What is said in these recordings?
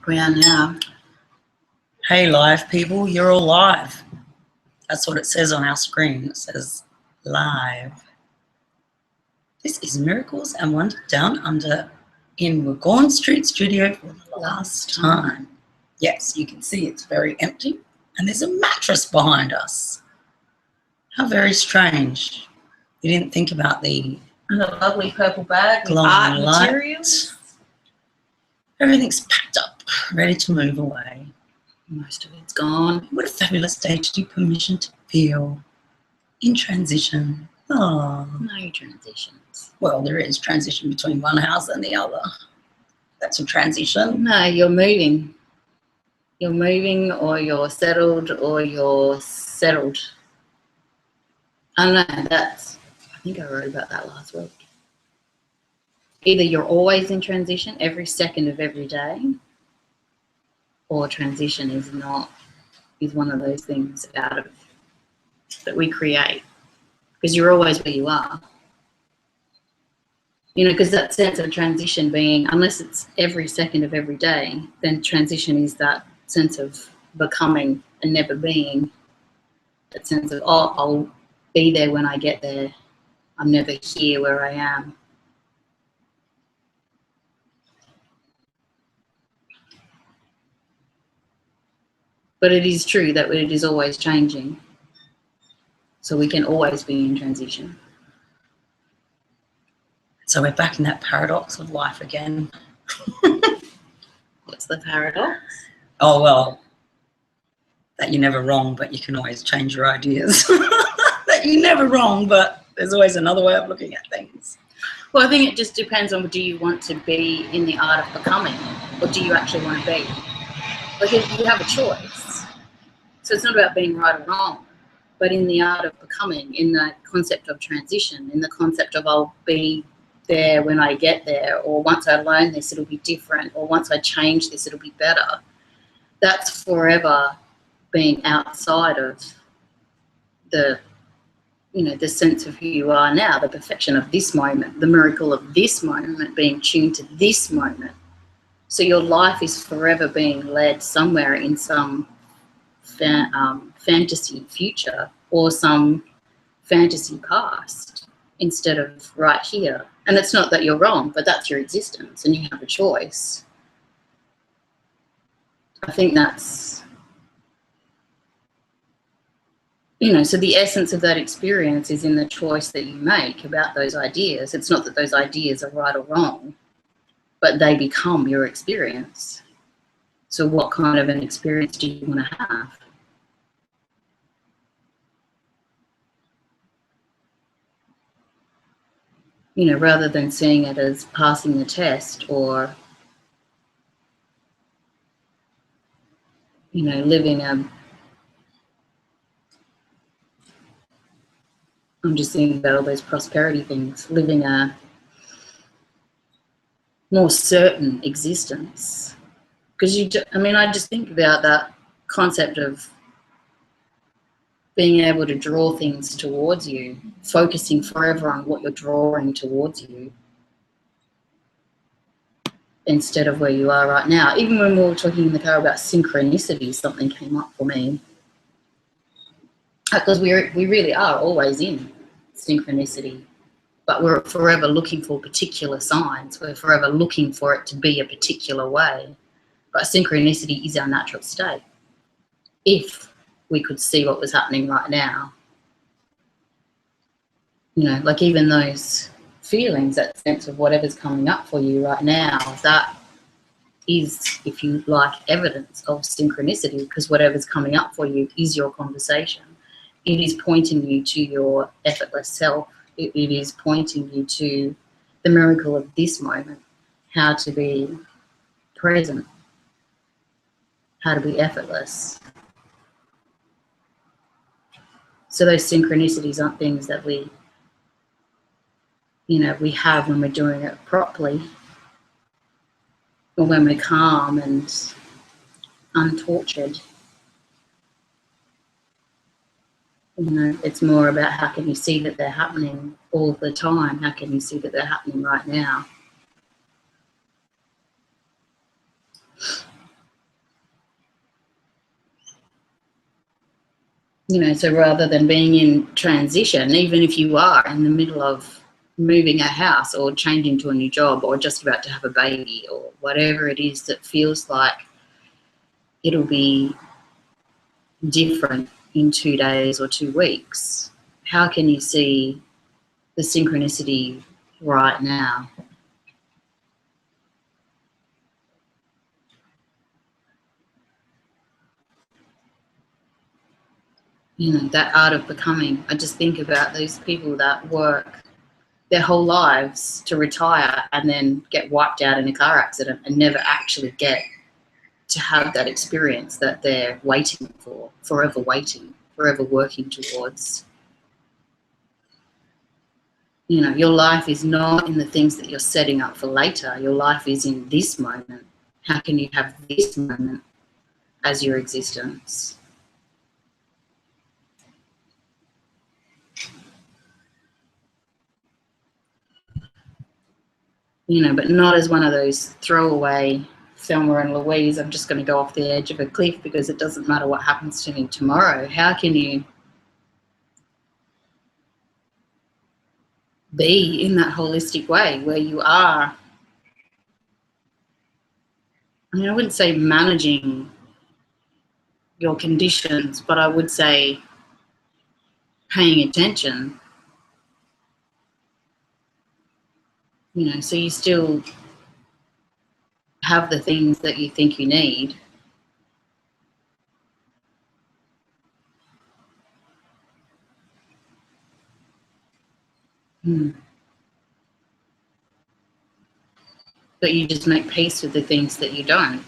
We are now. Hey, live people, you're all live. That's what it says on our screen. It says live. This is Miracles and Wonder Down Under in Waghorn Street Studio for the last time. Yes, you can see it's very empty and there's a mattress behind us. How very strange. You didn't think about the lovely purple bag with glowing art materials. Everything's packed up, ready to move away. Most of it's gone. What a fabulous day to do permission to feel in transition. Oh. No transitions. Well, there is transition between one house and the other. That's a transition. No, you're moving. You're moving, or you're settled, or you're settled. I don't know, I think I wrote about that last week. Either you're always in transition every second of every day, or transition is one of those things that we create, because you're always where you are. You know, because that sense of transition being, unless it's every second of every day, then transition is that sense of becoming and never being. That sense of, oh, I'll be there when I get there. I'm never here where I am. But it is true that it is always changing. So we can always be in transition. So we're back in that paradox of life again. What's the paradox? Oh, well, that you're never wrong, but you can always change your ideas. That you're never wrong, but there's always another way of looking at things. Well, I think it just depends on, do you want to be in the art of becoming, or do you actually want to be? Like, if you have a choice. So it's not about being right or wrong, but in the art of becoming, in the concept of transition, in the concept of I'll be there when I get there, or once I learn this, it'll be different, or once I change this, it'll be better. That's forever being outside of the, you know, the sense of who you are now, the perfection of this moment, the miracle of this moment, being tuned to this moment. So your life is forever being led somewhere in some fantasy future or some fantasy past instead of right here. And it's not that you're wrong, but that's your existence and you have a choice. I think that's, you know, so the essence of that experience is in the choice that you make about those ideas. It's not that those ideas are right or wrong, but they become your experience. So what kind of an experience do you want to have? You know, rather than seeing it as passing the test or, you know, living I'm just thinking about all those prosperity things, living a more certain existence. Because I just think about that concept of being able to draw things towards you, focusing forever on what you're drawing towards you instead of where you are right now. Even when we were talking in the car about synchronicity, something came up for me. Because we really are always in synchronicity, but we're forever looking for particular signs. We're forever looking for it to be a particular way. But synchronicity is our natural state. If we could see what was happening right now. You know, like even those feelings, that sense of whatever's coming up for you right now, that is, if you like, evidence of synchronicity, because whatever's coming up for you is your conversation. It is pointing you to your effortless self. It is pointing you to the miracle of this moment, how to be present, how to be effortless. So those synchronicities aren't things that we, you know, we have when we're doing it properly, or when we're calm and untortured. You know, it's more about how can you see that they're happening all the time? How can you see that they're happening right now? You know, so rather than being in transition, even if you are in the middle of moving a house or changing to a new job or just about to have a baby or whatever it is that feels like it'll be different in 2 days or 2 weeks, how can you see the synchronicity right now? You know, that art of becoming. I just think about those people that work their whole lives to retire and then get wiped out in a car accident and never actually get to have that experience that they're waiting for, forever waiting, forever working towards. You know, your life is not in the things that you're setting up for later. Your life is in this moment. How can you have this moment as your existence? You know, but not as one of those throwaway Thelma and Louise, I'm just going to go off the edge of a cliff because it doesn't matter what happens to me tomorrow. How can you be in that holistic way where you are, I mean, I wouldn't say managing your conditions, but I would say paying attention, you know, so you still have the things that you think you need. But you just make peace with the things that you don't.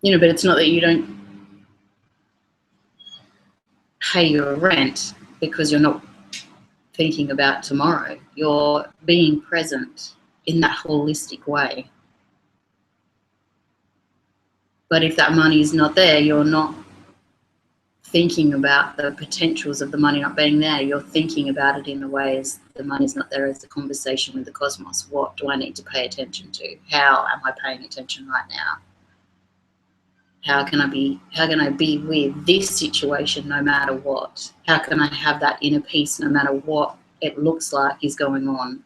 You know, but it's not that you don't pay your rent because you're not thinking about tomorrow. You're being present in that holistic way. But if that money is not there, you're not thinking about the potentials of the money not being there. You're thinking about it in a way as the money's not there, as the conversation with the cosmos. What do I need to pay attention to? How am I paying attention right now? How can I be with this situation no matter what? How can I have that inner peace no matter what it looks like is going on?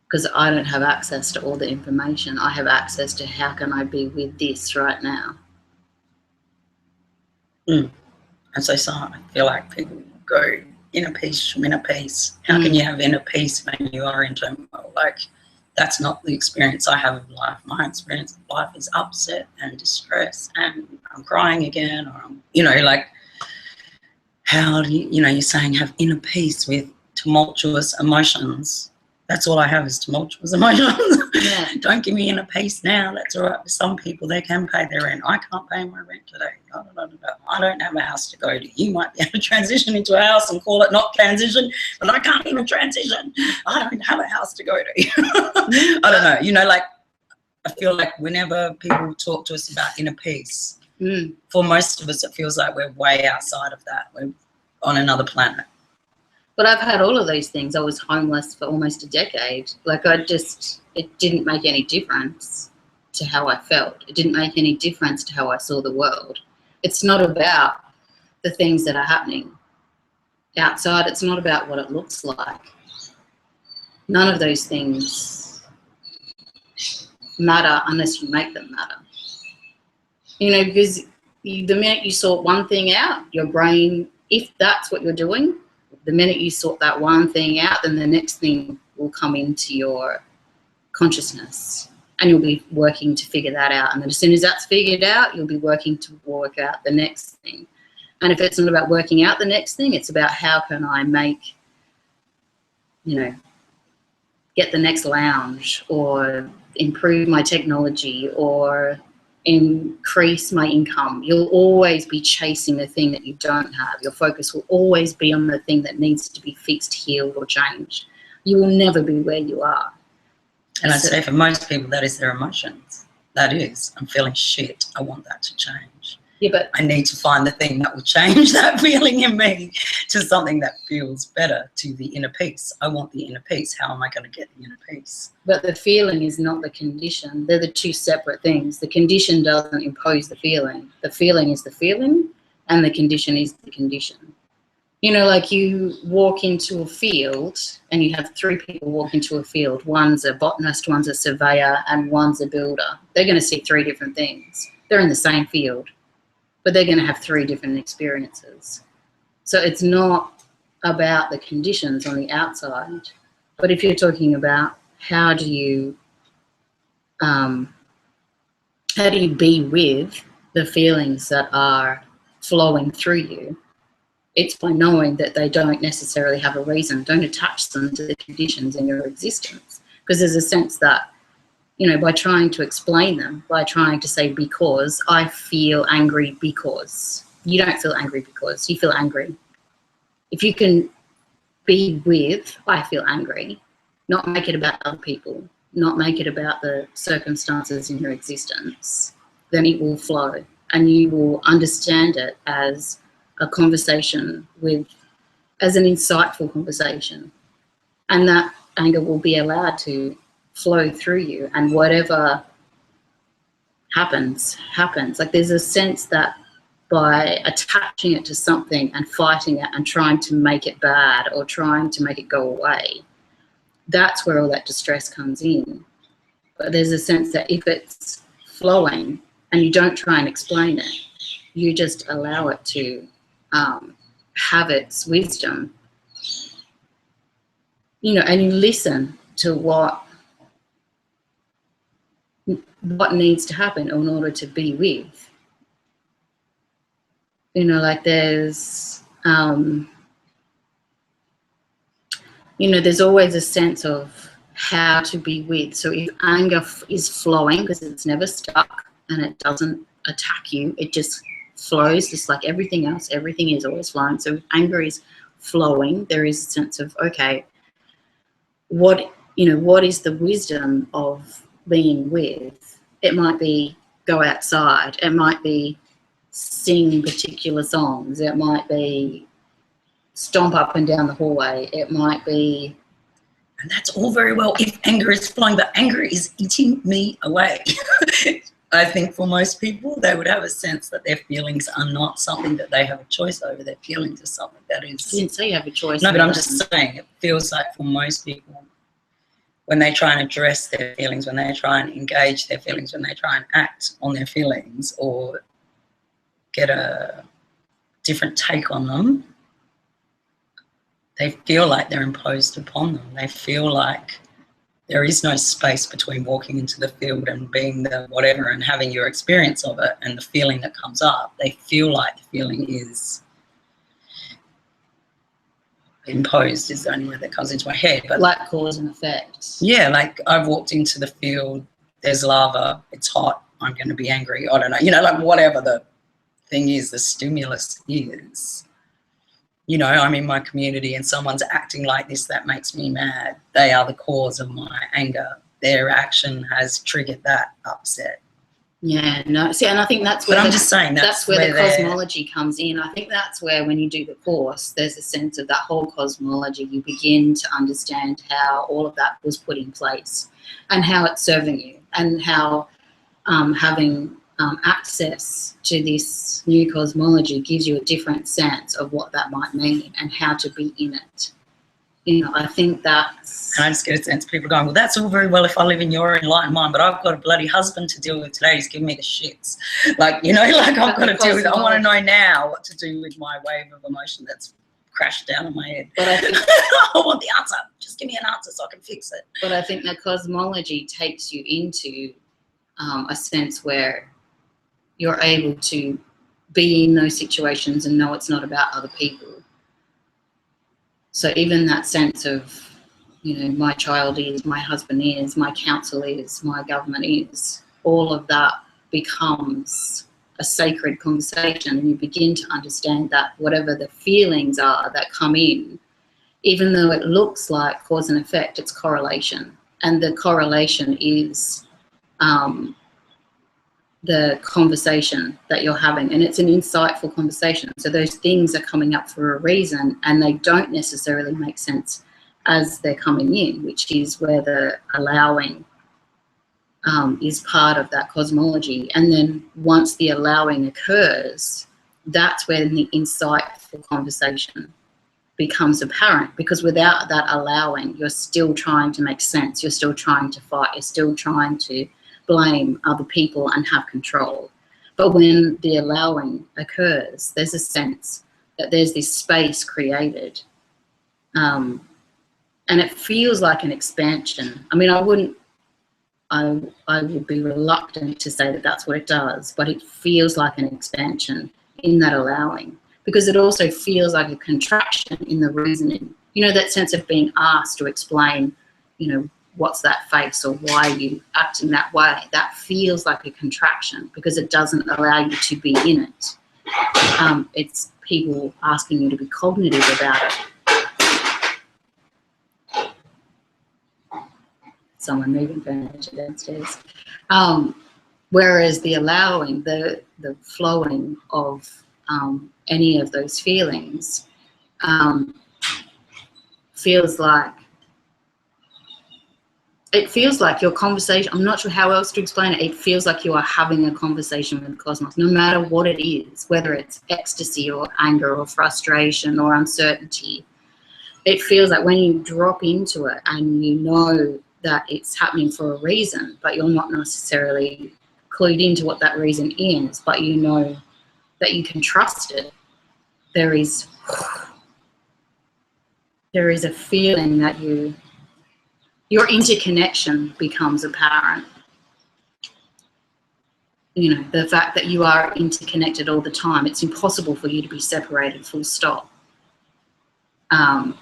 Because I don't have access to all the information. I have access to how can I be with this right now. As I saw, I feel like people go inner peace from inner peace. How can you have inner peace when you are in turmoil? Like, that's not the experience I have of life. My experience of life is upset and distress and I'm crying again, or I'm, you know, like, how do you, you know, you're saying have inner peace with tumultuous emotions. That's all I have is tumultuous emotions. Yeah. Don't give me inner peace now. That's all right. For some people, they can pay their rent. I can't pay my rent today. I don't have a house to go to. You might be able to transition into a house and call it not transition, but I can't even transition. I don't have a house to go to. I don't know. You know, like, I feel like whenever people talk to us about inner peace, for most of us, it feels like we're way outside of that. We're on another planet. But I've had all of those things. I was homeless for almost a decade. Like, it didn't make any difference to how I felt. It didn't make any difference to how I saw the world. It's not about the things that are happening outside. It's not about what it looks like. None of those things matter unless you make them matter. You know, because the minute you sort one thing out, your brain, if that's what you're doing, the minute you sort that one thing out, then the next thing will come into your consciousness and you'll be working to figure that out. And then as soon as that's figured out, you'll be working to work out the next thing. And if it's not about working out the next thing, it's about how can I make, you know, get the next lounge or improve my technology or increase my income. You'll always be chasing the thing that you don't have. Your focus will always be on the thing that needs to be fixed, healed, or changed. You will never be where you are. And I'd say for most people, that is their emotions. That is, I'm feeling shit. I want that to change. Yeah, but I need to find the thing that will change that feeling in me to something that feels better, to the inner peace. I want the inner peace. How am I going to get the inner peace? but the feeling is not the condition. They're the two separate things. The condition doesn't impose the feeling. The feeling is the feeling, and the condition is the condition. You know, like you walk into a field and you have three people walk into a field. One's a botanist, one's a surveyor, and one's a builder. They're going to see three different things. They're in the same field, but they're going to have three different experiences. So it's not about the conditions on the outside, but if you're talking about how do you be with the feelings that are flowing through you, it's by knowing that they don't necessarily have a reason. Don't attach them to the conditions in your existence, because there's a sense that, you know, by trying to explain them, by trying to say, because I feel angry because. You don't feel angry because, you feel angry. If you can be with, I feel angry, not make it about other people, not make it about the circumstances in your existence, then it will flow and you will understand it as a conversation as an insightful conversation. And that anger will be allowed to flow through you, and whatever happens. Like there's a sense that by attaching it to something and fighting it and trying to make it bad or trying to make it go away, that's where all that distress comes in. But there's a sense that if it's flowing and you don't try and explain it, you just allow it to have its wisdom, you know, and you listen to what needs to happen in order to be with. You know, like there's, you know, there's always a sense of how to be with. So if anger is flowing, because it's never stuck and it doesn't attack you, it just flows just like everything else. Everything is always flowing. So if anger is flowing, there is a sense of, okay, what is the wisdom of being with? It might be go outside. It might be sing particular songs. It might be stomp up and down the hallway. It might be... And that's all very well if anger is flowing, but anger is eating me away. I think for most people, they would have a sense that their feelings are not something that they have a choice over. Their feelings are something that is... I didn't say you have a choice. No, but I'm just saying, it feels like for most people, when they try and address their feelings, when they try and engage their feelings, when they try and act on their feelings or get a different take on them, they feel like they're imposed upon them. They feel like there is no space between walking into the field and being the whatever and having your experience of it and the feeling that comes up. They feel like the feeling is imposed, is the only word that comes into my head. But like cause and effect. Yeah, like I've walked into the field, there's lava, it's hot, I'm going to be angry. I don't know, you know, like whatever the thing is, the stimulus is. You know, I'm in my community and someone's acting like this, that makes me mad. They are the cause of my anger. Their action has triggered that upset. Yeah, no, see, and I think that's where... But I'm just saying that's where the cosmology comes in. I think that's where, when you do the course, there's a sense of that whole cosmology. You begin to understand how all of that was put in place and how it's serving you, and how having access to this new cosmology gives you a different sense of what that might mean and how to be in it. You know, I think that's... And I just get a sense of people going, well, that's all very well if I live in your enlightened mind, but I've got a bloody husband to deal with today. He's giving me the shits. Like, you know, like I've got to deal with it. I want to know now what to do with my wave of emotion that's crashed down on my head. But I think I want the answer. Just give me an answer so I can fix it. But I think that cosmology takes you into a sense where you're able to be in those situations and know it's not about other people. So even that sense of, you know, my child is, my husband is, my council is, my government is, all of that becomes a sacred conversation, and you begin to understand that whatever the feelings are that come in, even though it looks like cause and effect, it's correlation. And the correlation is the conversation that you're having, and it's an insightful conversation. So those things are coming up for a reason, and they don't necessarily make sense as they're coming in, which is where the allowing is part of that cosmology. And then once the allowing occurs, that's when the insightful conversation becomes apparent, because without that allowing, you're still trying to make sense, you're still trying to fight, you're still trying to blame other people and have control. But when the allowing occurs, there's a sense that there's this space created, and it feels like an expansion. I mean, I would be reluctant to say that that's what it does, but it feels like an expansion in that allowing, because it also feels like a contraction in the reasoning. You know, that sense of being asked to explain, you know, what's that face or why are you acting that way? That feels like a contraction because it doesn't allow you to be in it. It's people asking you to be cognitive about it. Someone moving furniture downstairs. Whereas the allowing, the flowing of any of those feelings feels like, it feels like your conversation, I'm not sure how else to explain it, it feels like you are having a conversation with the cosmos, no matter what it is, whether it's ecstasy or anger or frustration or uncertainty. It feels like when you drop into it and you know that it's happening for a reason, but you're not necessarily clued into what that reason is, but you know that you can trust it, there is a feeling that your interconnection becomes apparent. You know, the fact that you are interconnected all the time, it's impossible for you to be separated, full stop. And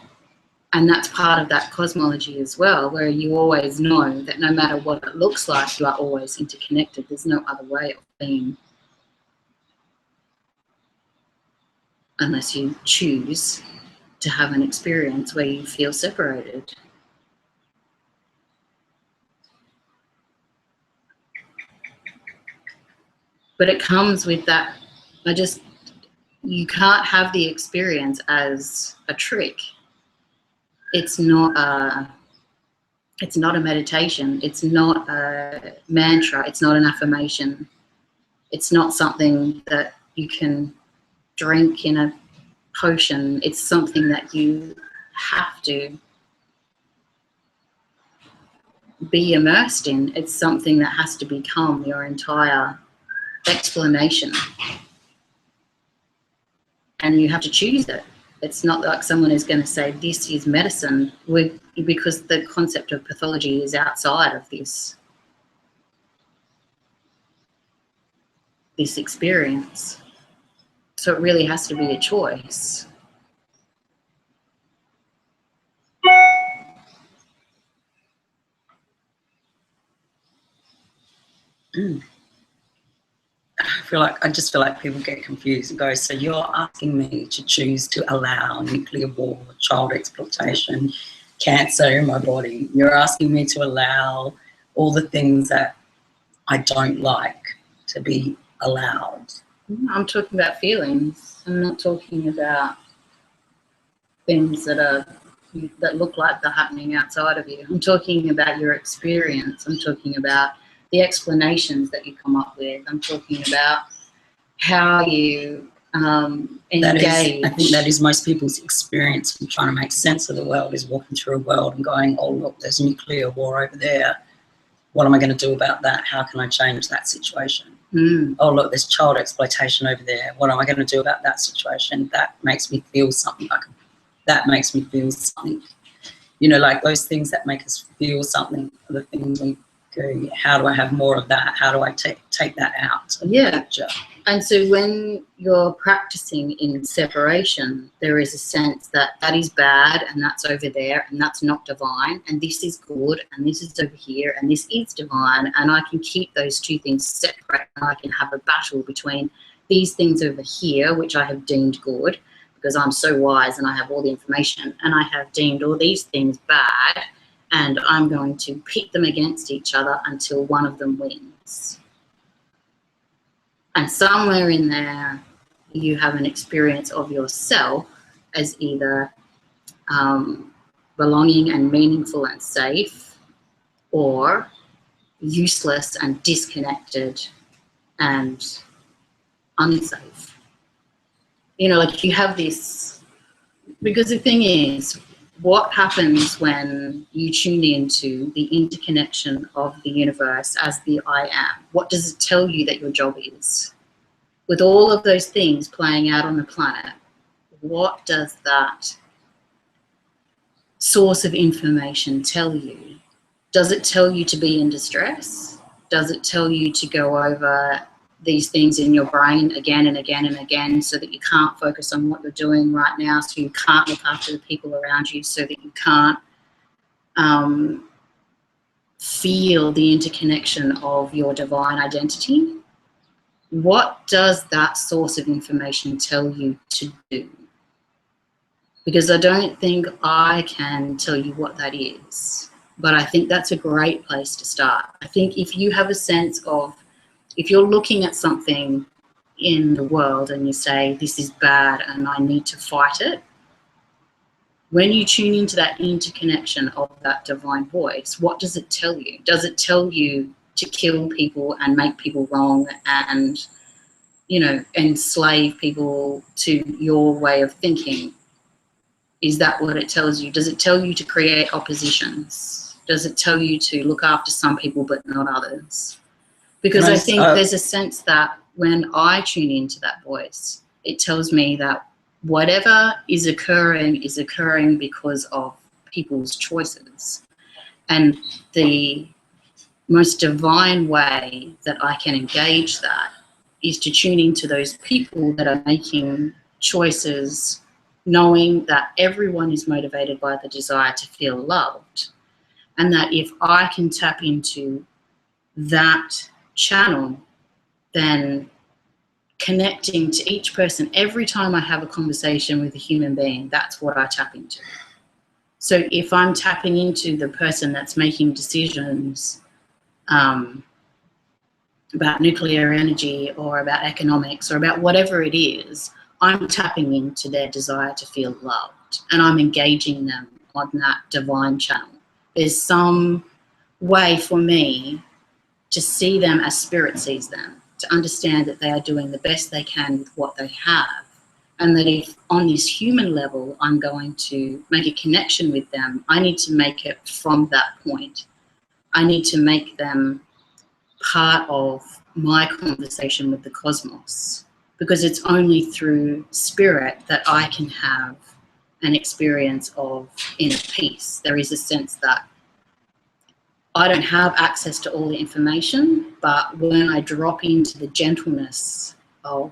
that's part of that cosmology as well, where you always know that no matter what it looks like, you are always interconnected. There's no other way of being, unless you choose to have an experience where you feel separated. But it comes with that, you can't have the experience as a trick. It's not a meditation. It's not a mantra. It's not an affirmation. It's not something that you can drink in a potion. It's something that you have to be immersed in. It's something that has to become your entire explanation. And you have to choose it. It's not like someone is going to say this is medicine, because the concept of pathology is outside of this experience. So it really has to be a choice. I just feel like people get confused and go, so you're asking me to choose to allow nuclear war, child exploitation, cancer in my body. You're asking me to allow all the things that I don't like to be allowed. I'm talking about feelings. I'm not talking about things that look like they're happening outside of you. I'm talking about your experience. I'm talking about the explanations that you come up with. I'm talking about how you engage. I think that is most people's experience from trying to make sense of the world, is walking through a world and going, oh, look, there's nuclear war over there. What am I going to do about that? How can I change that situation? Oh, look, there's child exploitation over there. What am I going to do about that situation? That makes me feel something. That makes me feel something. You know, like those things that make us feel something are the things we go, how do I have more of that? How do I take that out of the picture? And so when you're practicing in separation, there is a sense that that is bad and that's over there and that's not divine, and this is good and this is over here and this is divine, and I can keep those two things separate, and I can have a battle between these things over here, which I have deemed good because I'm so wise and I have all the information, and I have deemed all these things bad, and I'm going to pit them against each other until one of them wins. And somewhere in there, you have an experience of yourself as either belonging and meaningful and safe, or useless and disconnected and unsafe. You know, like you have this, because the thing is, what happens when you tune into the interconnection of the universe as the I am? What does it tell you that your job is? With all of those things playing out on the planet, what does that source of information tell you? Does it tell you to be in distress? Does it tell you to go over these things in your brain again and again and again so that you can't focus on what you're doing right now, so you can't look after the people around you, so that you can't feel the interconnection of your divine identity? What does that source of information tell you to do? Because I don't think I can tell you what that is, but I think that's a great place to start. I think if you have a sense of, if you're looking at something in the world and you say, this is bad and I need to fight it, when you tune into that interconnection of that divine voice, what does it tell you? Does it tell you to kill people and make people wrong and, you know, enslave people to your way of thinking? Is that what it tells you? Does it tell you to create oppositions? Does it tell you to look after some people but not others? Because I think there's a sense that when I tune into that voice, it tells me that whatever is occurring because of people's choices. And the most divine way that I can engage that is to tune into those people that are making choices, knowing that everyone is motivated by the desire to feel loved. And that if I can tap into that channel, then connecting to each person, every time I have a conversation with a human being, that's what I tap into. So if I'm tapping into the person that's making decisions about nuclear energy or about economics or about whatever it is, I'm tapping into their desire to feel loved and I'm engaging them on that divine channel. There's some way for me to see them as spirit sees them, to understand that they are doing the best they can with what they have, and that if on this human level I'm going to make a connection with them, I need to make it from that point. I need to make them part of my conversation with the cosmos, because it's only through spirit that I can have an experience of inner peace. There is a sense that I don't have access to all the information, but when I drop into the gentleness of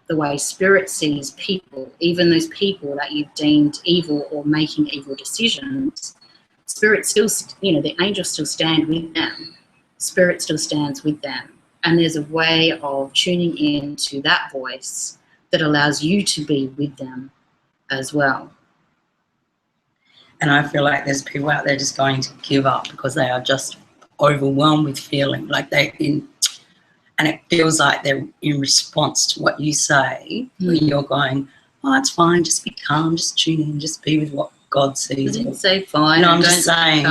the way spirit sees people, even those people that you've deemed evil or making evil decisions, spirit still, you know, the angels still stand with them. Spirit still stands with them. And there's a way of tuning in to that voice that allows you to be with them as well. And I feel like there's people out there just going to give up because they are just overwhelmed with feeling like they're in, and it feels like they're in response to what you say, where you're going, oh, it's fine, just be calm, just tune in, just be with what God sees. I didn't say fine. No, I'm just saying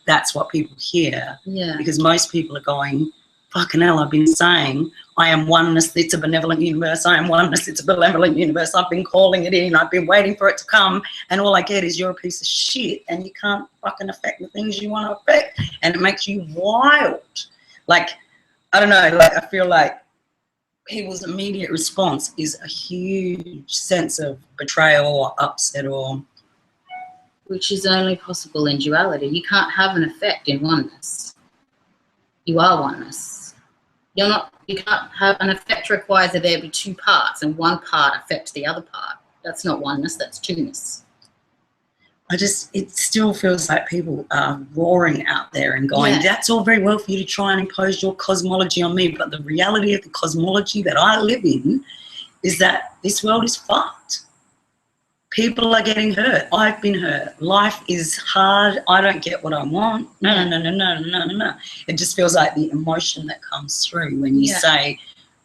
that's what people hear. Yeah. Because most people are going, fucking hell, I've been saying I am oneness, it's a benevolent universe, I am oneness, it's a benevolent universe, I've been calling it in, I've been waiting for it to come, and all I get is you're a piece of shit and you can't fucking affect the things you want to affect, and it makes you wild. Like, I don't know, like I feel like people's immediate response is a huge sense of betrayal or upset, or which is only possible in duality. You can't have an effect in oneness. You are oneness. You can't have an effect requires that there be two parts and one part affects the other part. That's not oneness, that's two-ness. It still feels like people are roaring out there and going, that's all very well for you to try and impose your cosmology on me, but the reality of the cosmology that I live in is that this world is fucked. People are getting hurt. I've been hurt. Life is hard. I don't get what I want. No. It just feels like the emotion that comes through when you say,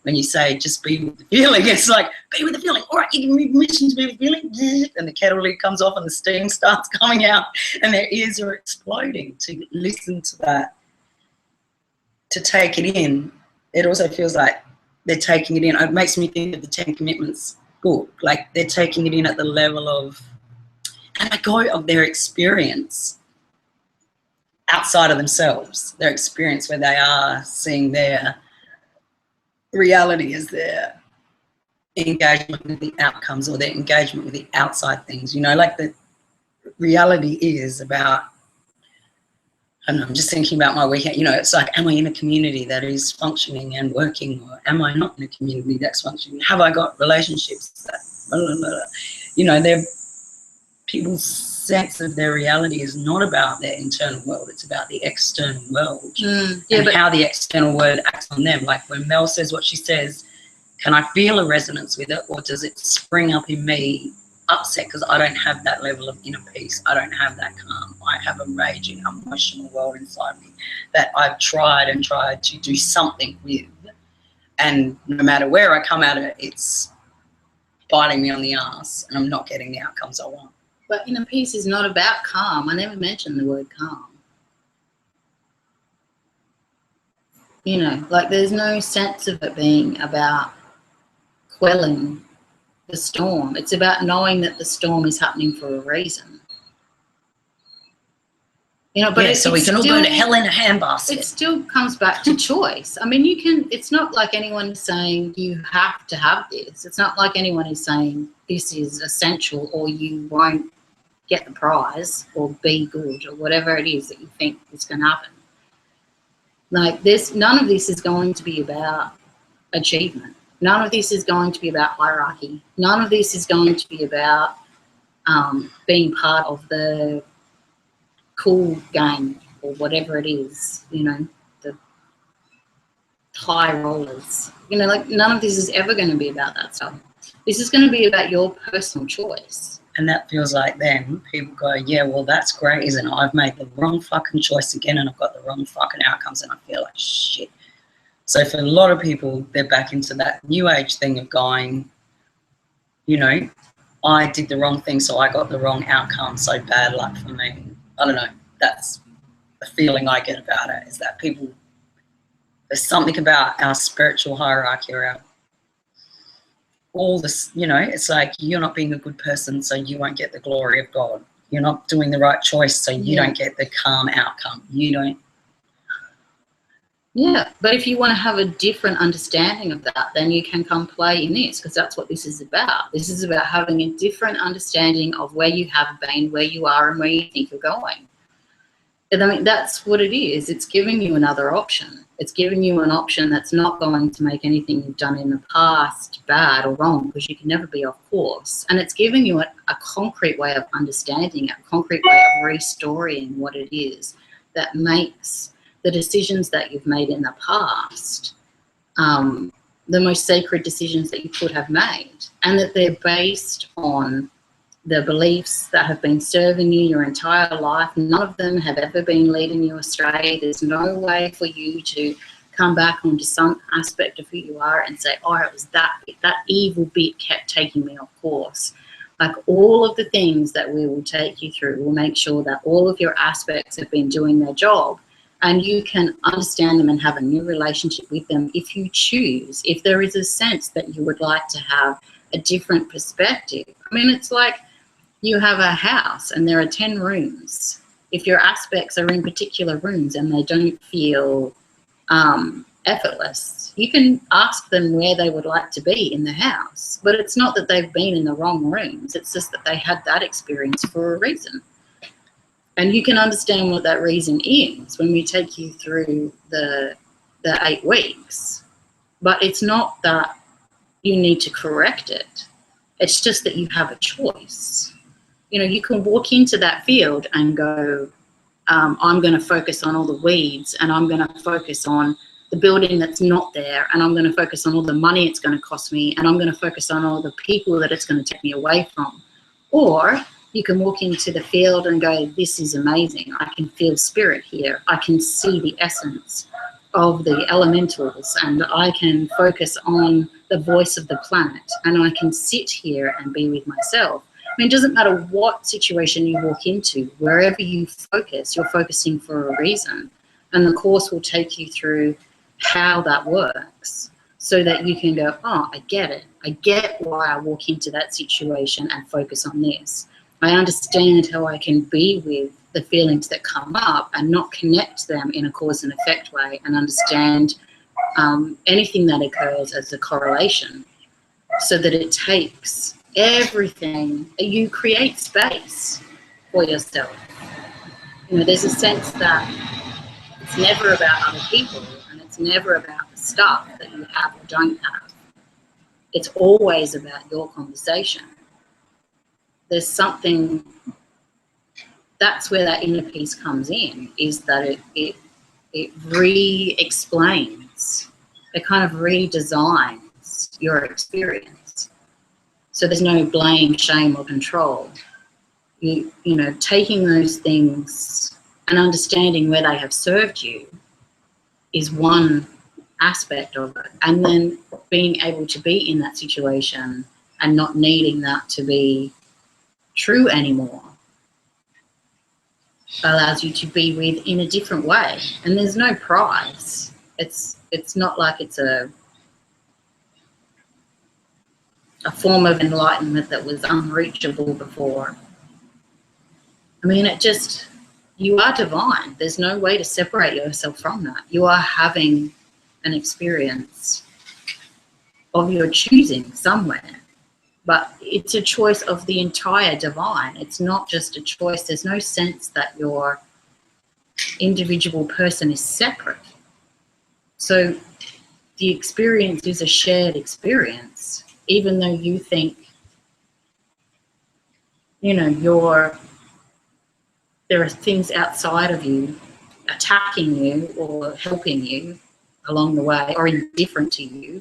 when you say just be with the feeling, it's like, be with the feeling. All right, you give me permission to be with the feeling. And the kettle lid comes off and the steam starts coming out and their ears are exploding. To listen to that, to take it in, it also feels like they're taking it in. It makes me think of the 10 Commitments book. Like they're taking it in at the level of, and I go of their experience outside of themselves, their experience where they are seeing their reality as their engagement with the outcomes or their engagement with the outside things. You know, like the reality is about, I don't know, I'm just thinking about my weekend, you know, it's like, am I in a community that is functioning and working, or am I not in a community that's functioning? Have I got relationships that, blah, blah, blah. You know, they're, people's sense of their reality is not about their internal world, it's about the external world and how the external world acts on them. Like when Mel says what she says, can I feel a resonance with it, or does it spring up in me upset because I don't have that level of inner peace, I don't have that calm, I have a raging emotional world inside me that I've tried to do something with, and no matter where I come at it, it's biting me on the ass and I'm not getting the outcomes I want. But inner peace is not about calm. I never mentioned the word calm. You know, like there's no sense of it being about quelling the storm. It's about knowing that the storm is happening for a reason. You know, but so we can all go to hell in a handbasket. It still comes back to choice. I mean, you can, it's not like anyone is saying you have to have this. It's not like anyone is saying this is essential or you won't get the prize or be good or whatever it is that you think is going to happen. Like this, none of this is going to be about achievement. None of this is going to be about hierarchy. None of this is going to be about being part of the cool game or whatever it is, you know, the high rollers. You know, like none of this is ever going to be about that stuff. This is going to be about your personal choice. And that feels like then people go, yeah, well, that's great, isn't it? I've made the wrong fucking choice again and I've got the wrong fucking outcomes and I feel like shit. So for a lot of people, they're back into that new age thing of going, you know, I did the wrong thing, so I got the wrong outcome, so bad luck for me. I don't know. That's the feeling I get about it, is that people, there's something about our spiritual hierarchy or our, all this, you know, it's like you're not being a good person, so you won't get the glory of God. You're not doing the right choice, so you don't get the calm outcome. You don't. Yeah, but if you want to have a different understanding of that, then you can come play in this, because that's what this is about. This is about having a different understanding of where you have been, where you are, and where you think you're going. And I mean, that's what it is. It's giving you another option. It's giving you an option that's not going to make anything you've done in the past bad or wrong, because you can never be off course. And it's giving you a concrete way of understanding it, a concrete way of restoring what it is that makes the decisions that you've made in the past the most sacred decisions that you could have made, and that they're based on the beliefs that have been serving you your entire life. None of them have ever been leading you astray. There's no way for you to come back onto some aspect of who you are and say, oh, it was that bit, that evil bit kept taking me off course. Like all of the things that we will take you through will make sure that all of your aspects have been doing their job, and you can understand them and have a new relationship with them if you choose, if there is a sense that you would like to have a different perspective. I mean, it's like you have a house and there are 10 rooms. If your aspects are in particular rooms and they don't feel effortless, you can ask them where they would like to be in the house. But it's not that they've been in the wrong rooms. It's just that they had that experience for a reason. And you can understand what that reason is when we take you through the 8 weeks. But it's not that you need to correct it. It's just that you have a choice. You know, you can walk into that field and go, I'm going to focus on all the weeds, and I'm going to focus on the building that's not there, and I'm going to focus on all the money it's going to cost me, and I'm going to focus on all the people that it's going to take me away from. Or you can walk into the field and go, this is amazing. I can feel spirit here. I can see the essence of the elementals, and I can focus on the voice of the planet, and I can sit here and be with myself. I mean, it doesn't matter what situation you walk into, wherever you focus, you're focusing for a reason. And the course will take you through how that works so that you can go, oh, I get it. I get why I walk into that situation and focus on this. I understand how I can be with the feelings that come up and not connect them in a cause and effect way, and understand anything that occurs as a correlation, so that it takes everything, you create space for yourself. You know, there's a sense that it's never about other people, and it's never about the stuff that you have or don't have. It's always about your conversation. There's something, that's where that inner peace comes in, is that it re-explains, it kind of redesigns your experience. So there's no blame, shame, or control. You know, taking those things and understanding where they have served you is one aspect of it. And then being able to be in that situation and not needing that to be true anymore allows you to be with in a different way. And there's no prize. It's not like it's a form of enlightenment that was unreachable before. I mean, you are divine. There's no way to separate yourself from that. You are having an experience of your choosing somewhere, but it's a choice of the entire divine. It's not just a choice. There's no sense that your individual person is separate. So the experience is a shared experience, even though you think, you know, there are things outside of you attacking you or helping you along the way or indifferent to you.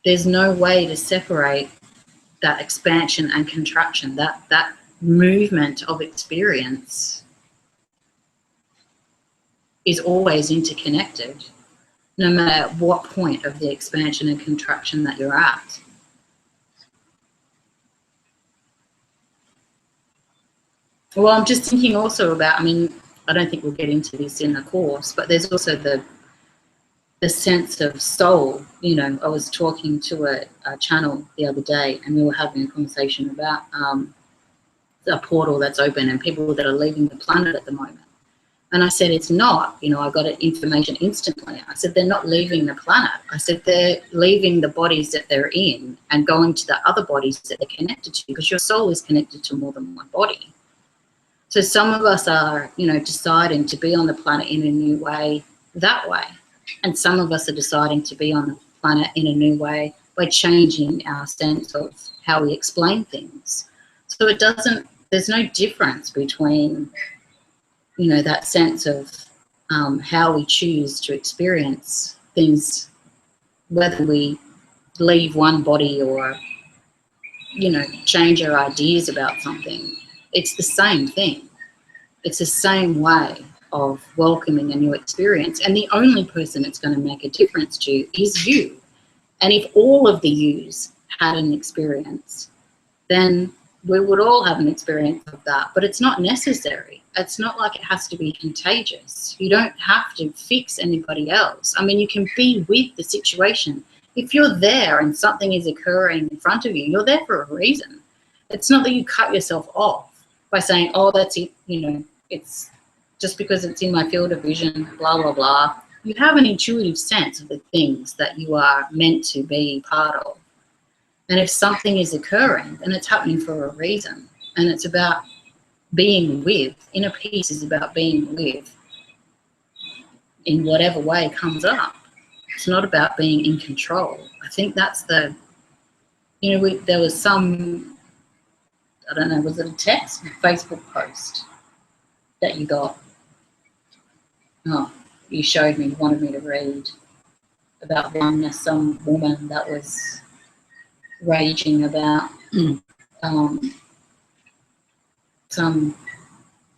There's no way to separate that expansion and contraction, that movement of experience is always interconnected, no matter what point of the expansion and contraction that you're at. Well, I'm just thinking also about, I mean, I don't think we'll get into this in the course, but there's also the sense of soul. You know, I was talking to a channel the other day, and we were having a conversation about a portal that's open and people that are leaving the planet at the moment. And I said, it's not, you know, I got information instantly. I said, they're not leaving the planet. I said, they're leaving the bodies that they're in and going to the other bodies that they're connected to, because your soul is connected to more than one body. So some of us are, you know, deciding to be on the planet in a new way that way. And some of us are deciding to be on the planet in a new way by changing our sense of how we explain things. So there's no difference between, you know, that sense of how we choose to experience things, whether we leave one body or, you know, change our ideas about something. It's the same thing. It's the same way of welcoming a new experience. And the only person it's going to make a difference to is you. And if all of the yous had an experience, then we would all have an experience of that. But it's not necessary. It's not like it has to be contagious. You don't have to fix anybody else. I mean, you can be with the situation. If you're there and something is occurring in front of you, you're there for a reason. It's not that you cut yourself off by saying, oh, that's it, you know, it's just because it's in my field of vision, blah, blah, blah. You have an intuitive sense of the things that you are meant to be part of. And if something is occurring, then it's happening for a reason. And it's about being with. Inner peace is about being with in whatever way comes up. It's not about being in control. I think that's the, you know, there was some, I don't know, was it a text, a Facebook post that you got? Oh, you showed me, you wanted me to read about some woman that was raging about some,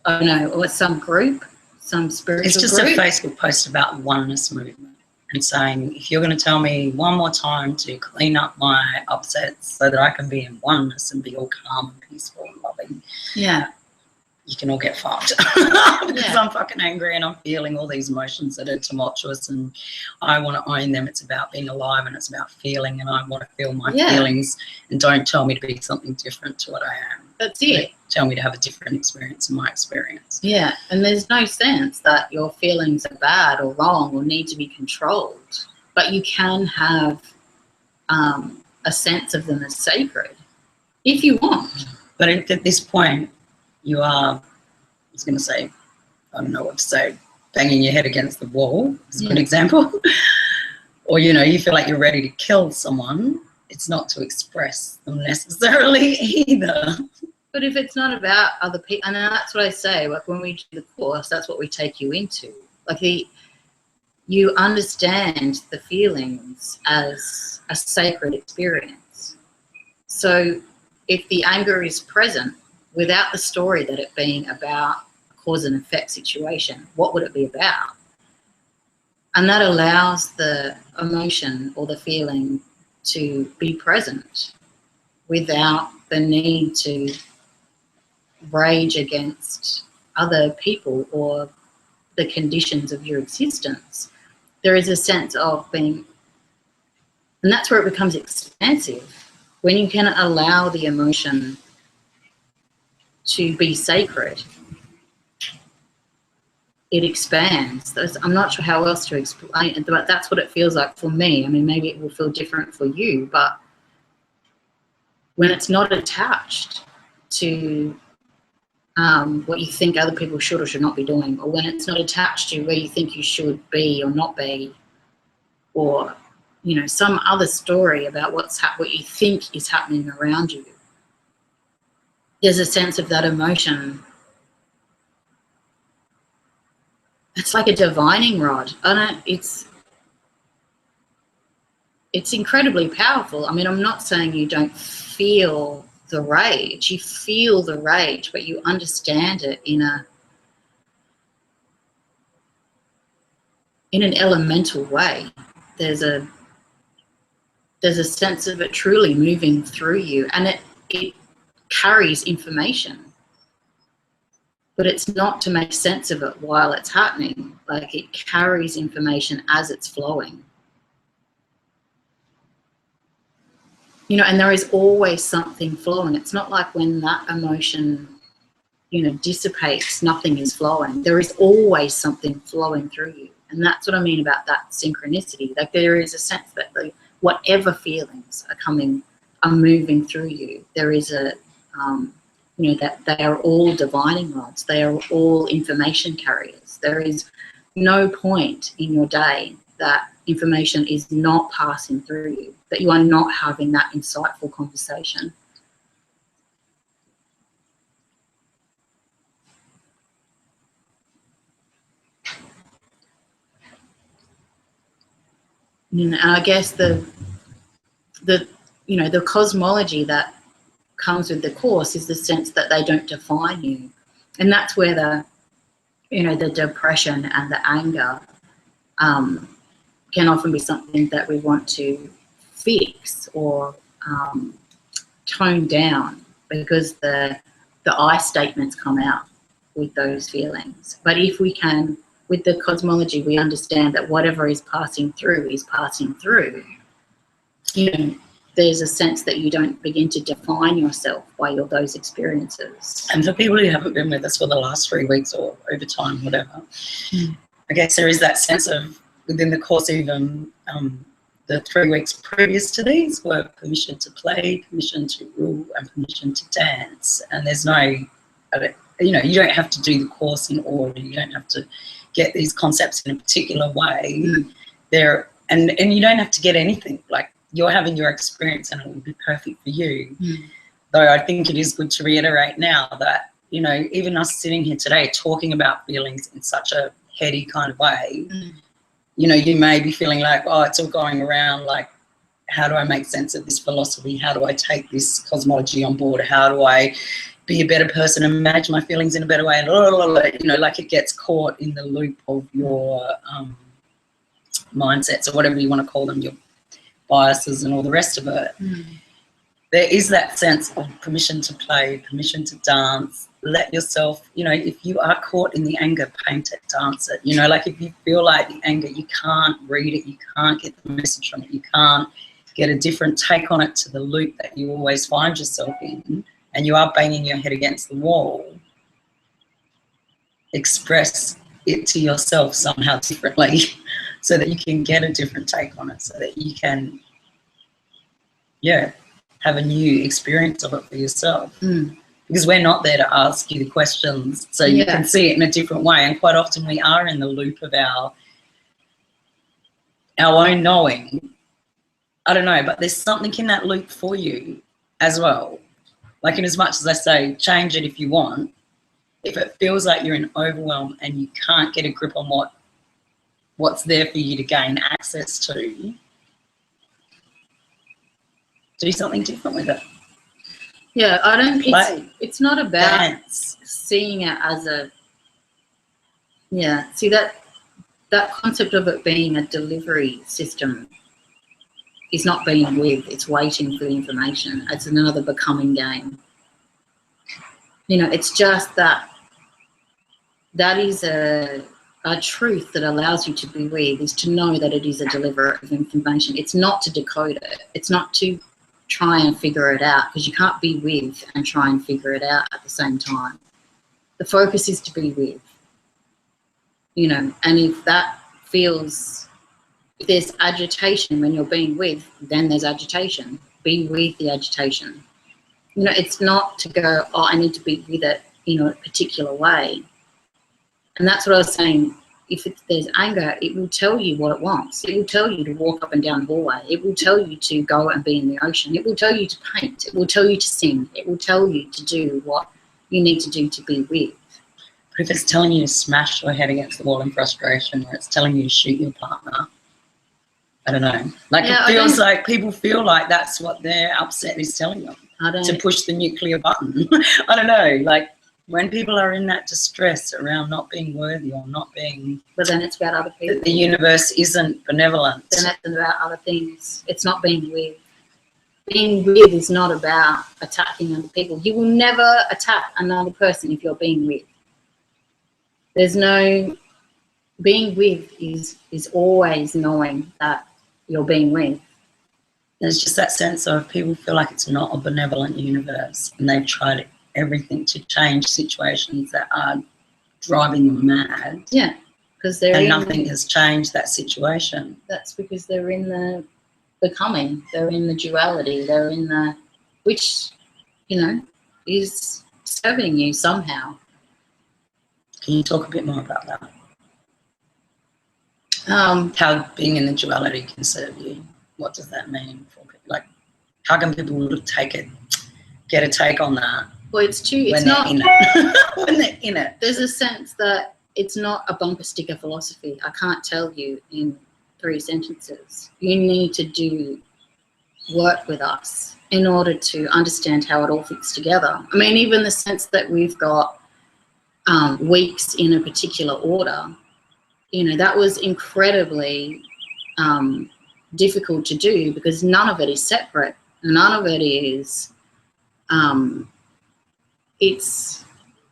I don't know, or some group, some spiritual It's just group. a Facebook post about oneness movement and saying, if you're going to tell me one more time to clean up my upsets so that I can be in oneness and be all calm and peaceful and loving, Yeah. you can all get fucked. Because Yeah. I'm fucking angry and I'm feeling all these emotions that are tumultuous and I want to own them. It's about being alive and it's about feeling, and I want to feel my Yeah. feelings, and don't tell me to be something different to what I am. That's it. Tell me to have a different experience than my experience. Yeah, and there's no sense that your feelings are bad or wrong or need to be controlled, but you can have a sense of them as sacred if you want. But at this point, you are, I was going to say, I don't know what to say, banging your head against the wall is a good example. Or, you know, you feel like you're ready to kill someone. It's not to express them necessarily either. But if it's not about other people, and that's what I say, like when we do the course, that's what we take you into. Like you understand the feelings as a sacred experience. So if the anger is present without the story that it being about a cause and effect situation, what would it be about? And that allows the emotion or the feeling to be present without the need to rage against other people or the conditions of your existence. There is a sense of being, and that's where it becomes expansive, when you can allow the emotion to be sacred. It expands. I'm not sure how else to explain it, but that's what it feels like for me. I mean, maybe it will feel different for you, but when it's not attached to what you think other people should or should not be doing, or when it's not attached to where you think you should be or not be, or, you know, some other story about what you think is happening around you, there's a sense of that emotion. It's like a divining rod. It's incredibly powerful. I mean, I'm not saying you don't feel the rage. You feel the rage, but you understand it in an elemental way. There's a sense of it truly moving through you, and it carries information. But it's not to make sense of it while it's happening. Like, it carries information as it's flowing. You know, and there is always something flowing. It's not like when that emotion, you know, dissipates, nothing is flowing. There is always something flowing through you. And that's what I mean about that synchronicity. Like, there is a sense that whatever feelings are moving through you. There is a, you know, that they are all divining rods. They are all information carriers. There is no point in your day that information is not passing through you, that you are not having that insightful conversation. And I guess the you know, the cosmology that comes with the course is the sense that they don't define you, and that's where the, you know, the depression and the anger can often be something that we want to fix or tone down, because the I statements come out with those feelings. But if we can, with the cosmology, we understand that whatever is passing through is passing through. You know, there's a sense that you don't begin to define yourself by those experiences. And for people who haven't been with us for the last 3 weeks or over time, whatever, I guess there is that sense of, within the course, even the 3 weeks previous to these were permission to play, permission to rule, and permission to dance. And there's no, you know, you don't have to do the course in order. You don't have to get these concepts in a particular way. There, and you don't have to get anything. Like, you're having your experience and it will be perfect for you. Though I think it is good to reiterate now that, you know, even us sitting here today talking about feelings in such a heady kind of way, you know, you may be feeling like, oh, it's all going around, like, how do I make sense of this philosophy? How do I take this cosmology on board? How do I, be a better person and manage my feelings in a better way, and you know, like it gets caught in the loop of your mindsets or whatever you want to call them, your biases and all the rest of it. There is that sense of permission to play, permission to dance. Let yourself, you know, if you are caught in the anger, paint it, dance it. You know, like if you feel like the anger, you can't read it, you can't get the message from it, you can't get a different take on it to the loop that you always find yourself in, and you are banging your head against the wall, express it to yourself somehow differently so that you can get a different take on it, so that you can, yeah, have a new experience of it for yourself. Because we're not there to ask you the questions, so you can see it in a different way. And quite often we are in the loop of our own knowing. I don't know, but there's something in that loop for you as well. Like, in as much as I say, change it if you want, if it feels like you're in overwhelm and you can't get a grip on what's there for you to gain access to, do something different with it. Yeah, I don't. It's not about dance. Seeing it as a. Yeah, see that concept of it being a delivery system is not being with. It's waiting for the information. It's another becoming game. You know, it's just that is a truth that allows you to be with, is to know that it is a deliverer of information. It's not to decode it. It's not to try and figure it out, because you can't be with and try and figure it out at the same time. The focus is to be with, you know, and if that feels, if there's agitation when you're being with, then there's agitation. Be with the agitation. You know, it's not to go, oh, I need to be with it, you know, a particular way. And that's what I was saying. If there's anger, it will tell you what it wants. It will tell you to walk up and down the hallway. It will tell you to go and be in the ocean. It will tell you to paint. It will tell you to sing. It will tell you to do what you need to do to be with. But if it's telling you to smash your head against the wall in frustration, or it's telling you to shoot your partner, I don't know. Like, it feels like people feel like that's what their upset is telling them, to push the nuclear button. I don't know, like, when people are in that distress around not being worthy or not being... But then it's about other people. The universe isn't benevolent. Then it's about other things. It's not being with. Being with is not about attacking other people. You will never attack another person if you're being with. There's no... Being with is always knowing that you're being with. There's just that sense of people feel like it's not a benevolent universe, and they've tried everything to change situations that are driving them mad. Yeah, because nothing has changed that situation. That's because they're in the becoming. They're in the duality. They're in the, which, you know, is serving you somehow. Can you talk a bit more about that? How being in the duality can serve you. What does that mean for people? Like, how can people get a take on that? Well, it's not in it. When they're in it, there's a sense that it's not a bumper sticker philosophy. I can't tell you in 3 sentences. You need to do work with us in order to understand how it all fits together. I mean, even the sense that we've got weeks in a particular order, you know, that was incredibly difficult to do, because none of it is separate. None of it is, it's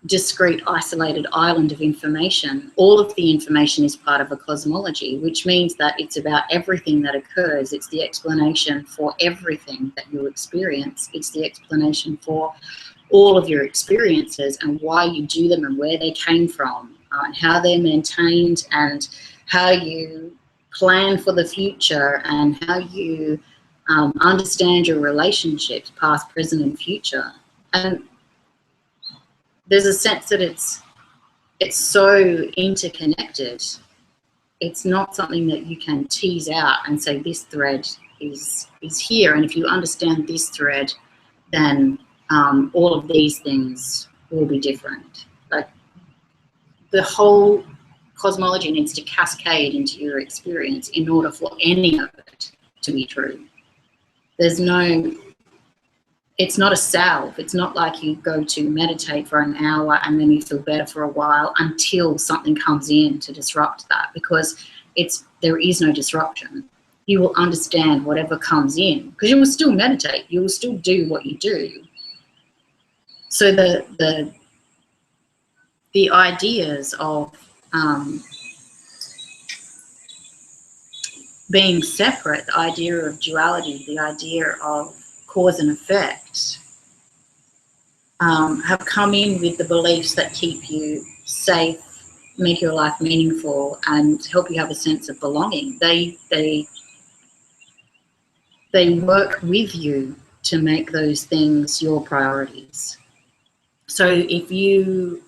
discrete, isolated island of information. All of the information is part of a cosmology, which means that it's about everything that occurs. It's the explanation for everything that you experience. It's the explanation for all of your experiences and why you do them and where they came from, and how they're maintained, and how you plan for the future, and how you understand your relationships, past, present, and future. And there's a sense that it's so interconnected. It's not something that you can tease out and say this thread is here, and if you understand this thread, then all of these things will be different. Like, the whole cosmology needs to cascade into your experience in order for any of it to be true. There's no it's not a salve. It's not like you go to meditate for an hour and then you feel better for a while until something comes in to disrupt that, because there is no disruption. You will understand whatever comes in, because you will still meditate. You will still do what you do. So the ideas of being separate, the idea of duality, the idea of cause and effect, have come in with the beliefs that keep you safe, make your life meaningful, and help you have a sense of belonging. They work with you to make those things your priorities. So if you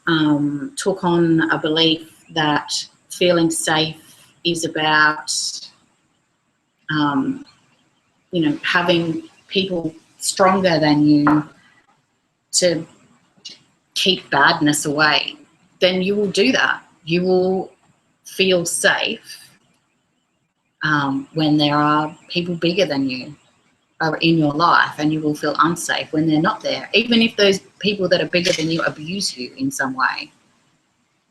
took on a belief that feeling safe is about, having people stronger than you to keep badness away, then you will do that. You will feel safe when there are people bigger than you are in your life, and you will feel unsafe when they're not there. Even if those people that are bigger than you abuse you in some way,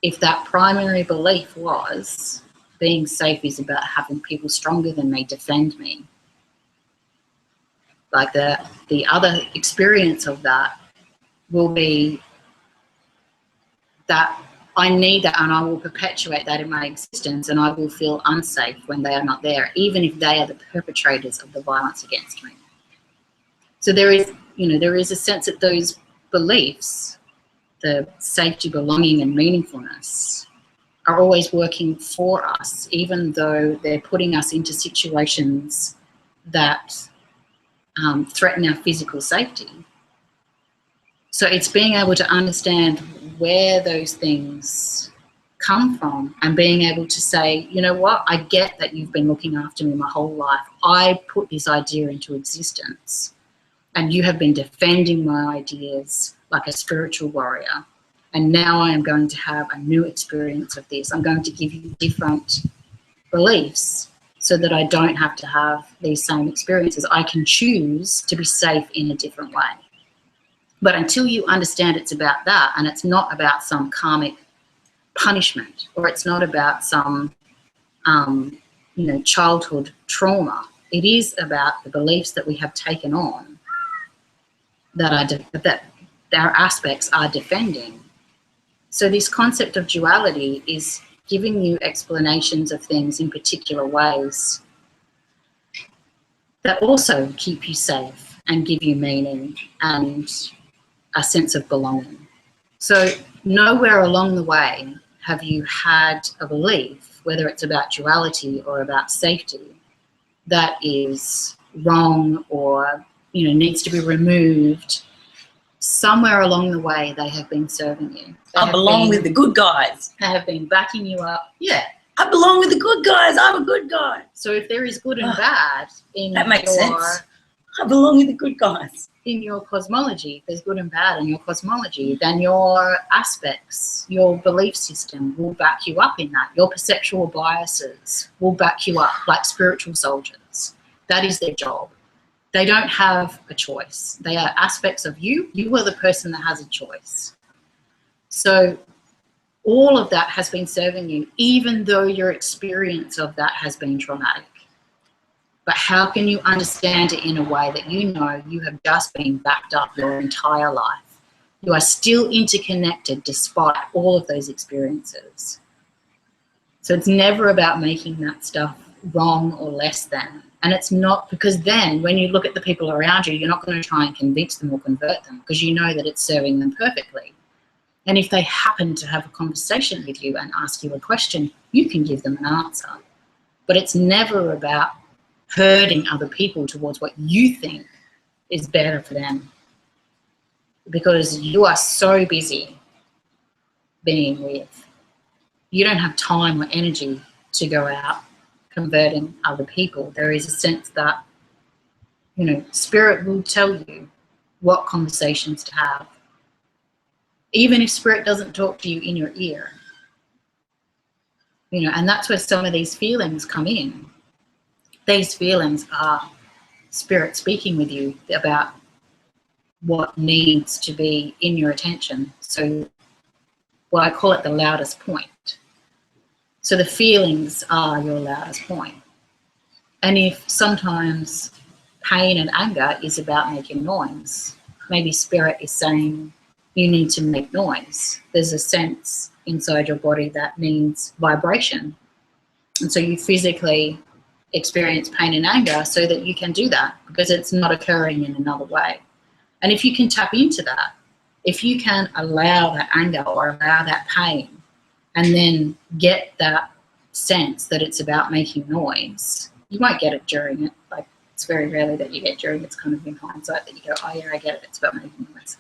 if that primary belief was being safe is about having people stronger than me defend me, like the other experience of that will be that I need that and I will perpetuate that in my existence, and I will feel unsafe when they are not there, even if they are the perpetrators of the violence against me. So there is a sense that those beliefs, the safety, belonging and meaningfulness, are always working for us, even though they're putting us into situations that threaten our physical safety. So it's being able to understand where those things come from and being able to say, you know what, I get that you've been looking after me my whole life. I put this idea into existence and you have been defending my ideas like a spiritual warrior. And now I am going to have a new experience of this. I'm going to give you different beliefs so that I don't have to have these same experiences. I can choose to be safe in a different way. But until you understand it's about that, and it's not about some karmic punishment, or it's not about some, childhood trauma, it is about the beliefs that we have taken on that our aspects are defending. So this concept of duality is giving you explanations of things in particular ways that also keep you safe and give you meaning and a sense of belonging. So nowhere along the way have you had a belief, whether it's about duality or about safety, that is wrong or needs to be removed. Somewhere along the way they have been serving you. I belong with the good guys. They have been backing you up. Yeah. I belong with the good guys. I'm a good guy. So if there is good and bad in that makes sense. I belong with the good guys. In your cosmology, if there's good and bad in your cosmology, then your aspects, your belief system will back you up in that. Your perceptual biases will back you up like spiritual soldiers. That is their job. They don't have a choice. They are aspects of you. You are the person that has a choice. So all of that has been serving you, even though your experience of that has been traumatic. But how can you understand it in a way that you know you have just been backed up your entire life? You are still interconnected despite all of those experiences. So it's never about making that stuff wrong or less than. And it's not, because then when you look at the people around you, you're not going to try and convince them or convert them because you know that it's serving them perfectly. And if they happen to have a conversation with you and ask you a question, you can give them an answer. But it's never about herding other people towards what you think is better for them, because you are so busy being with. You don't have time or energy to go out converting other people. There is a sense that, spirit will tell you what conversations to have, even if spirit doesn't talk to you in your ear. And that's where some of these feelings come in. These feelings are spirit speaking with you about what needs to be in your attention. So, well, I call it the loudest point. So the feelings are your loudest point. And if sometimes pain and anger is about making noise, maybe spirit is saying you need to make noise. There's a sense inside your body that needs vibration. And so you physically experience pain and anger so that you can do that, because it's not occurring in another way. And if you can tap into that, if you can allow that anger or allow that pain and then get that sense that it's about making noise, you won't get it during it. Like, it's very rarely that you get during it. It's kind of in hindsight that you go, oh yeah, I get it, it's about making noise.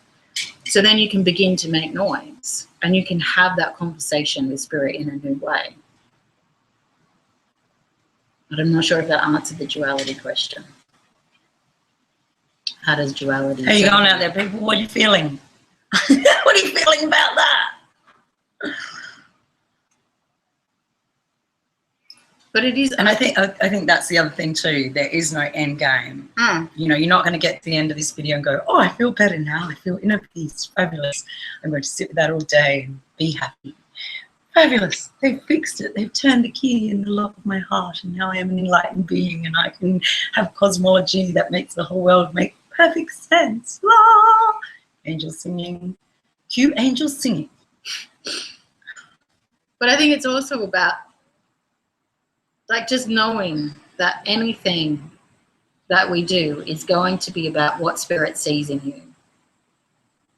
So then you can begin to make noise and you can have that conversation with spirit in a new way. But I'm not sure if that answered the duality question. How does duality... How you going out there, people? What are you feeling? What are you feeling about that? But it is... And I think that's the other thing too. There is no end game. You know, you're not going to get to the end of this video and go, oh, I feel better now. I feel inner peace. Fabulous. I'm going to sit with that all day and be happy. Fabulous. They've fixed it. They've turned the key in the lock of my heart, and now I am an enlightened being and I can have cosmology that makes the whole world make perfect sense. La! Angels singing. Cue angels singing. But I think it's also about, like, just knowing that anything that we do is going to be about what spirit sees in you.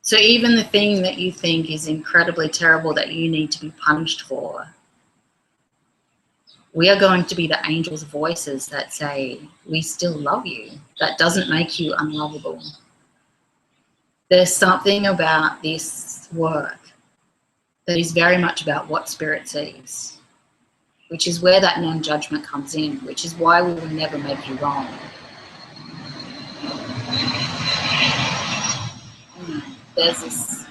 So even the thing that you think is incredibly terrible that you need to be punished for, we are going to be the angels' voices that say, we still love you. That doesn't make you unlovable. There's something about this work that is very much about what spirit sees, which is where that non-judgment comes in, which is why we will never make you wrong. There's this,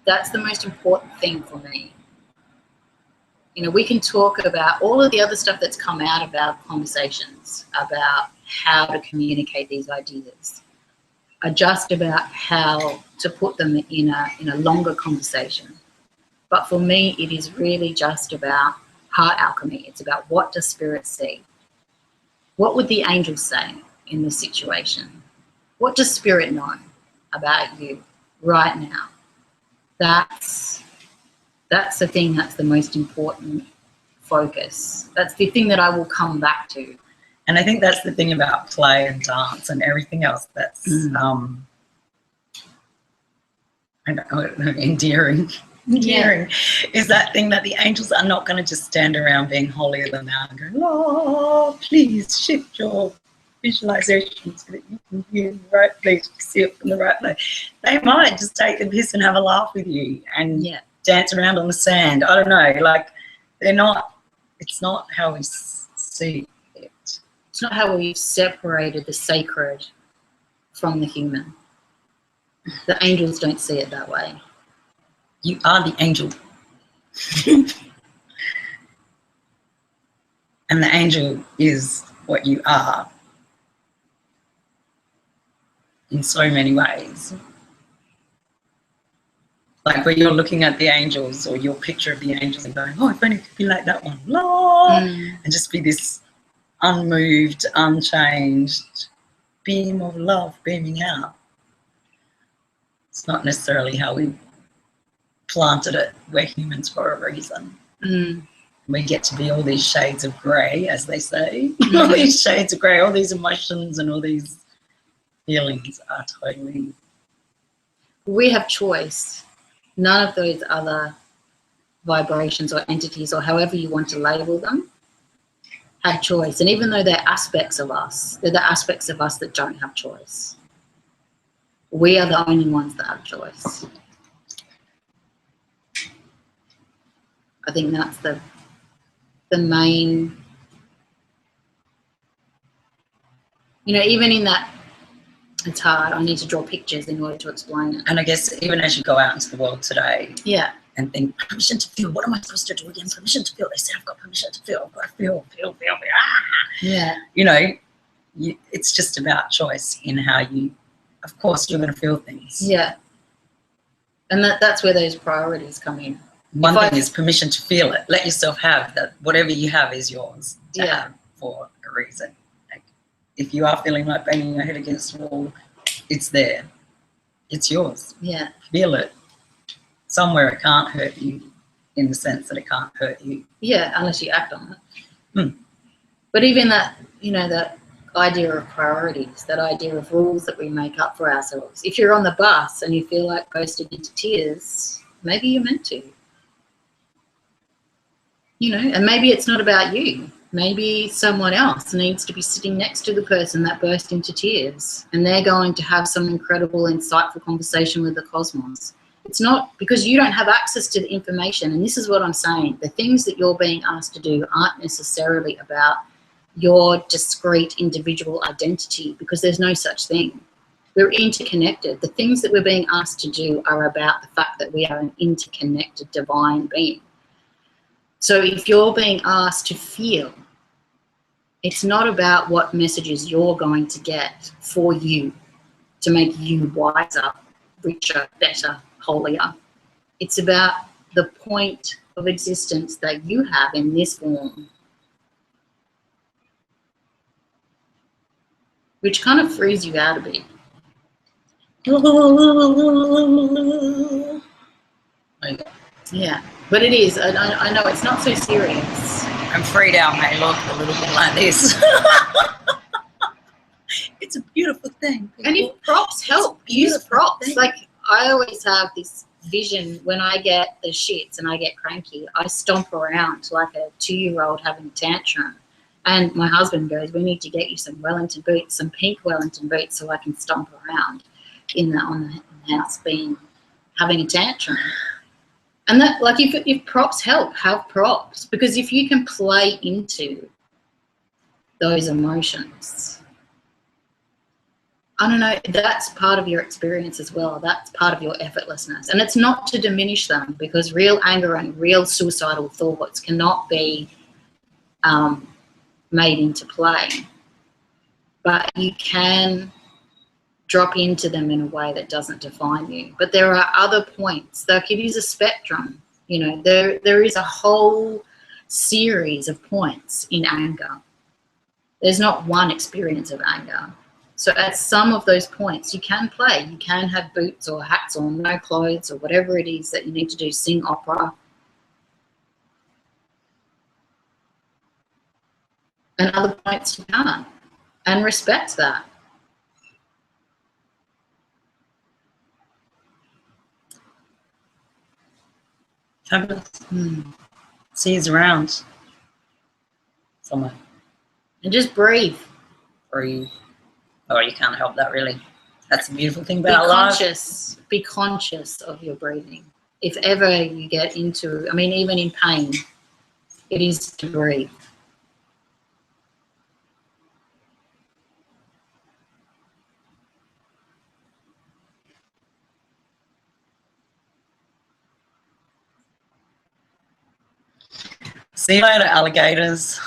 that's the most important thing for me. You know, we can talk about all of the other stuff that's come out of our conversations about how to communicate these ideas, are just about how to put them in a longer conversation. But for me, it is really just about heart alchemy. It's about, what does spirit see? What would the angels say in this situation? What does spirit know about you right now? That's the thing that's the most important focus. That's the thing that I will come back to. And I think that's the thing about play and dance and everything else that's I don't know, endearing, is that thing that the angels are not going to just stand around being holier than thou and go, oh, please shift your visualization so that you can hear in the right place, see it from the right place. They might just take the piss and have a laugh with you and dance around on the sand. I don't know, like, they're not, it's not how we see it. It's not how we've separated the sacred from the human. The angels don't see it that way. You are the angel. And the angel is what you are in so many ways. Like, where you're looking at the angels or your picture of the angels and going, oh, if only it could be like that one. La! And just be this unmoved, unchanged beam of love beaming out. It's not necessarily how we planted it. We're humans for a reason. We get to be all these shades of grey, as they say. All these shades of grey, all these emotions and all these feelings are totally... We have choice. None of those other vibrations or entities, or however you want to label them, have choice. And even though they're aspects of us, they're the aspects of us that don't have choice. We are the only ones that have choice. I think that's the main, you know, even in that, it's hard. I need to draw pictures in order to explain it. And I guess even as you go out into the world today, and think, permission to feel, what am I supposed to do again? Permission to feel. They say I've got permission to feel. I've got to feel. You know, it's just about choice in how you of course you're going to feel things. Yeah. And that's where those priorities come in. One thing is permission to feel it. Let yourself have that. Whatever you have is yours to have for a reason. Like, if you are feeling like banging your head against the wall, it's there. It's yours. Yeah. Feel it. Somewhere it can't hurt you, in the sense that it can't hurt you. Yeah, unless you act on it. But even that, you know, that idea of priorities, that idea of rules that we make up for ourselves. If you're on the bus and you feel like bursting into tears, maybe you're meant to. You know, and maybe it's not about you. Maybe someone else needs to be sitting next to the person that burst into tears, and they're going to have some incredible, insightful conversation with the cosmos. It's not because you don't have access to the information. And this is what I'm saying. The things that you're being asked to do aren't necessarily about your discrete individual identity, because there's no such thing. We're interconnected. The things that we're being asked to do are about the fact that we are an interconnected divine being. So if you're being asked to feel, it's not about what messages you're going to get for you to make you wiser, richer, better, holier. It's about the point of existence that you have in this form, which kind of frees you out a bit. Yeah, but it is. I know it's not so serious. I'm freed out, mate. Look, a little bit like this. It's a beautiful thing. People. And if props help, use props. Thing. Like, I always have this vision when I get the shits and I get cranky, I stomp around like a 2-year-old having a tantrum. And my husband goes, we need to get you some Wellington boots, some pink Wellington boots, so I can stomp around on the house having a tantrum. And that, like, if props help, have props. Because if you can play into those emotions, I don't know, that's part of your experience as well. That's part of your effortlessness. And it's not to diminish them, because real anger and real suicidal thoughts cannot be made into play. But you can drop into them in a way that doesn't define you. But there are other points. Like, it is a spectrum. You know, there is a whole series of points in anger. There's not one experience of anger. So at some of those points, you can play. You can have boots or hats or no clothes or whatever it is that you need to do, sing opera. And other points you can't. And respect that. Fabulous. See you around somewhere. And just breathe. Breathe. Oh, you can't help that, really. That's the beautiful thing about life. Be conscious of your breathing. If ever you get into, I mean, even in pain, it is to breathe. See you later, alligators.